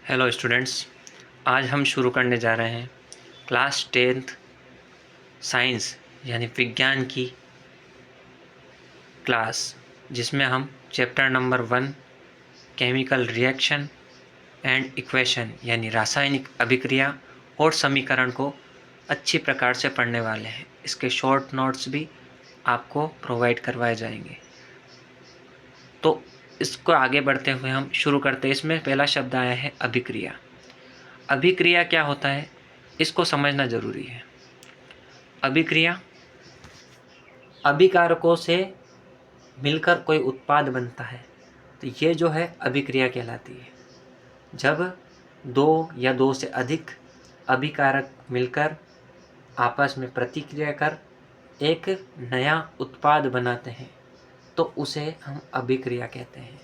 Hello students, आज हम शुरू करने जा रहे हैं क्लास 10th साइंस यानी विज्ञान की क्लास, जिसमें हम chapter number 1 chemical reaction and equation यानी रासायनिक अभिक्रिया और समीकरण को अच्छी प्रकार से पढ़ने वाले हैं। इसके शॉर्ट नोट्स भी आपको प्रोवाइड करवाए जाएंगे। तो इसको आगे बढ़ते हुए हम शुरू करते हैं। इसमें पहला शब्द आया है अभिक्रिया। अभिक्रिया क्या होता है, इसको समझना जरूरी है। अभिक्रिया अभिकारकों से मिलकर कोई उत्पाद बनता है, तो ये जो है अभिक्रिया कहलाती है। जब दो या दो से अधिक अभिकारक मिलकर आपस में प्रतिक्रिया कर एक नया उत्पाद बनाते हैं, तो उसे हम अभिक्रिया कहते हैं।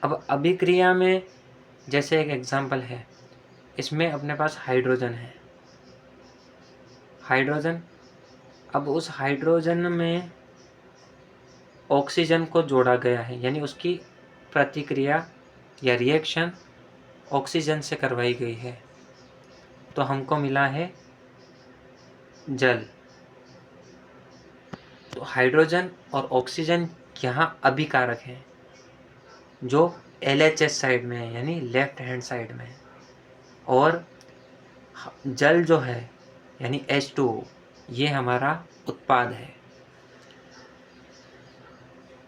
अब अभिक्रिया में जैसे एक एग्जाम्पल है, इसमें अपने पास हाइड्रोजन है। हाइड्रोजन, अब उस हाइड्रोजन में ऑक्सीजन को जोड़ा गया है, यानी उसकी प्रतिक्रिया या रिएक्शन ऑक्सीजन से करवाई गई है, तो हमको मिला है जल। तो हाइड्रोजन और ऑक्सीजन यहाँ अभिकारक हैं, जो LHS साइड में है, यानी लेफ्ट हैंड साइड में है। और जल जो है यानी H2O, ये हमारा उत्पाद है।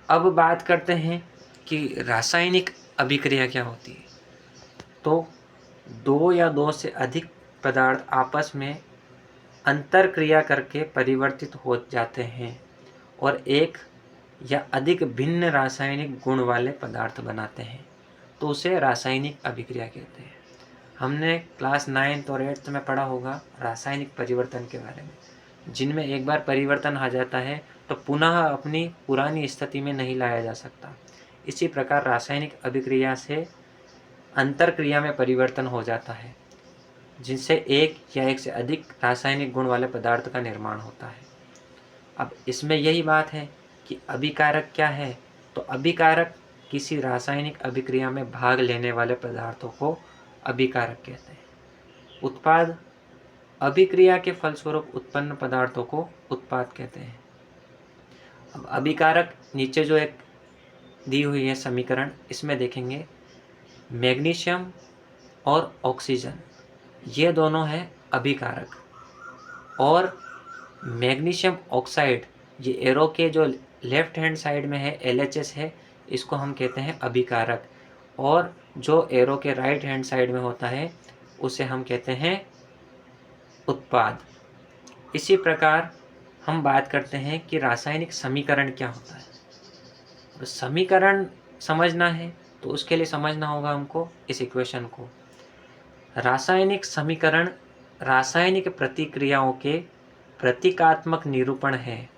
अब बात करते हैं कि रासायनिक अभिक्रिया क्या होती है। तो दो या दो से अधिक पदार्थ आपस में अंतर क्रिया करके परिवर्तित हो जाते हैं और एक या अधिक भिन्न रासायनिक गुण वाले पदार्थ बनाते हैं, तो उसे रासायनिक अभिक्रिया कहते हैं। हमने क्लास 9th और 8th में पढ़ा होगा रासायनिक परिवर्तन के बारे में, जिनमें एक बार परिवर्तन आ जाता है तो पुनः अपनी पुरानी स्थिति में नहीं लाया जा सकता। इसी प्रकार रासायनिक अभिक्रिया से अंतर क्रिया में परिवर्तन हो जाता है, जिनसे एक या एक से अधिक रासायनिक गुण वाले पदार्थ का निर्माण होता है। अब इसमें यही बात है कि अभिकारक क्या है। तो अभिकारक किसी रासायनिक अभिक्रिया में भाग लेने वाले पदार्थों को अभिकारक कहते हैं। उत्पाद, अभिक्रिया के फलस्वरूप उत्पन्न पदार्थों को उत्पाद कहते हैं। अब अभिकारक नीचे जो एक दी हुई है समीकरण, इसमें देखेंगे मैग्नीशियम और ऑक्सीजन, ये दोनों हैं अभिकारक। और मैग्नीशियम ऑक्साइड, ये एरो के जो लेफ्ट हैंड साइड में है LHS है, इसको हम कहते हैं अभिकारक। और जो एरो के राइट हैंड साइड में होता है उसे हम कहते हैं उत्पाद। इसी प्रकार हम बात करते हैं कि रासायनिक समीकरण क्या होता है। तो समीकरण समझना है तो उसके लिए समझना होगा हमको इस इक्वेशन को। रासायनिक समीकरण रासायनिक प्रतिक्रियाओं के प्रतीकात्मक निरूपण है,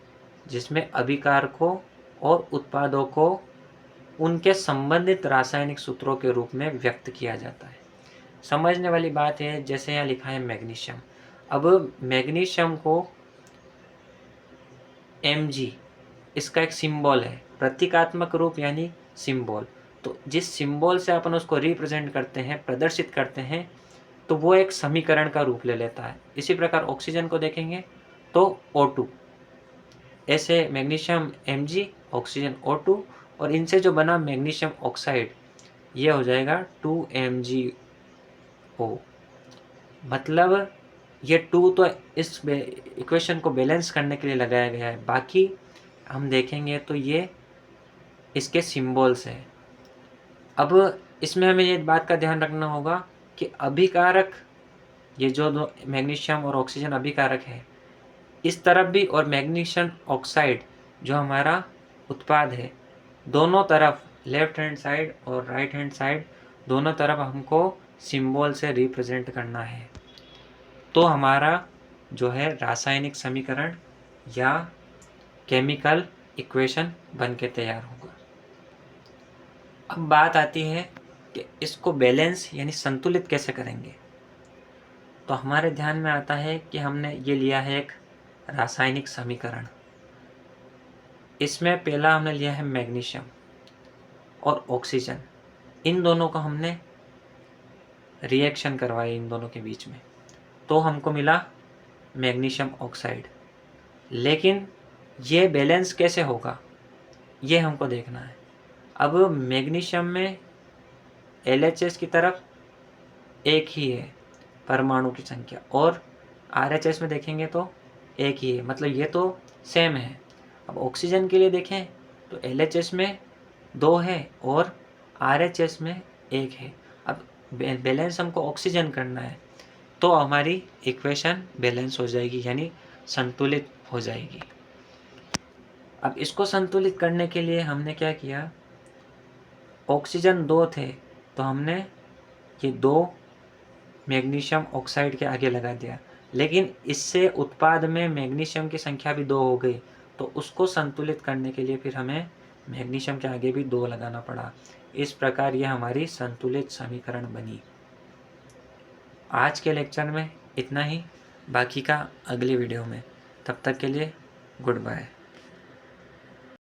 जिसमें अभिकारकों और उत्पादों को उनके संबंधित रासायनिक सूत्रों के रूप में व्यक्त किया जाता है। समझने वाली बात है, जैसे यहाँ लिखा है मैग्नीशियम। अब मैग्नीशियम को Mg, इसका एक सिंबल है, प्रतीकात्मक रूप यानी सिंबल। तो जिस सिंबल से अपन उसको रिप्रेजेंट करते हैं, प्रदर्शित करते हैं, तो वो एक समीकरण का रूप ले लेता है। इसी प्रकार ऑक्सीजन को देखेंगे तो O2, ऐसे मैग्नीशियम Mg, ऑक्सीजन O2, और इनसे जो बना मैग्नीशियम ऑक्साइड, ये हो जाएगा 2MgO। मतलब ये 2 तो इस इक्वेशन को बैलेंस करने के लिए लगाया गया है, बाकी हम देखेंगे तो ये इसके सिंबल्स है। अब इसमें हमें ये बात का ध्यान रखना होगा कि अभिकारक, ये जो दो मैग्नीशियम और ऑक्सीजन अभिकारक है, इस तरफ भी, और मैग्नीशियम ऑक्साइड जो हमारा उत्पाद है, दोनों तरफ लेफ्ट हैंड साइड और राइट हैंड साइड दोनों तरफ हमको सिंबल से रिप्रेजेंट करना है, तो हमारा जो है रासायनिक समीकरण या केमिकल इक्वेशन बन के तैयार होगा। अब बात आती है कि इसको बैलेंस यानी संतुलित कैसे करेंगे। तो हमारे ध्यान में आता है कि हमने ये लिया है एक रासायनिक समीकरण। इसमें पहला हमने लिया है मैग्नीशियम। और ऑक्सीजन, इन दोनों को हमने रिएक्शन करवाई इन दोनों के बीच में, तो हमको मिला मैग्नीशियम ऑक्साइड। लेकिन ये बैलेंस कैसे होगा ये हमको देखना है। अब मैग्नीशियम में LHS की तरफ एक ही है परमाणु की संख्या, और RHS में देखेंगे तो एक ही है, मतलब ये तो सेम है। अब ऑक्सीजन के लिए देखें तो LHS में 2 है और RHS में 1 है। अब बैलेंस हमको ऑक्सीजन करना है, तो हमारी इक्वेशन बैलेंस हो जाएगी, यानी संतुलित हो जाएगी। अब इसको संतुलित करने के लिए हमने क्या किया, ऑक्सीजन 2 थे तो हमने ये 2 मैग्नीशियम ऑक्साइड के आगे लगा दिया, लेकिन इससे उत्पाद में मैग्नीशियम की संख्या भी 2 हो गई, तो उसको संतुलित करने के लिए फिर हमें मैग्नीशियम के आगे भी 2 लगाना पड़ा। इस प्रकार यह हमारी संतुलित समीकरण बनी। आज के लेक्चर में इतना ही, बाकी का अगली वीडियो में। तब तक के लिए गुड बाय।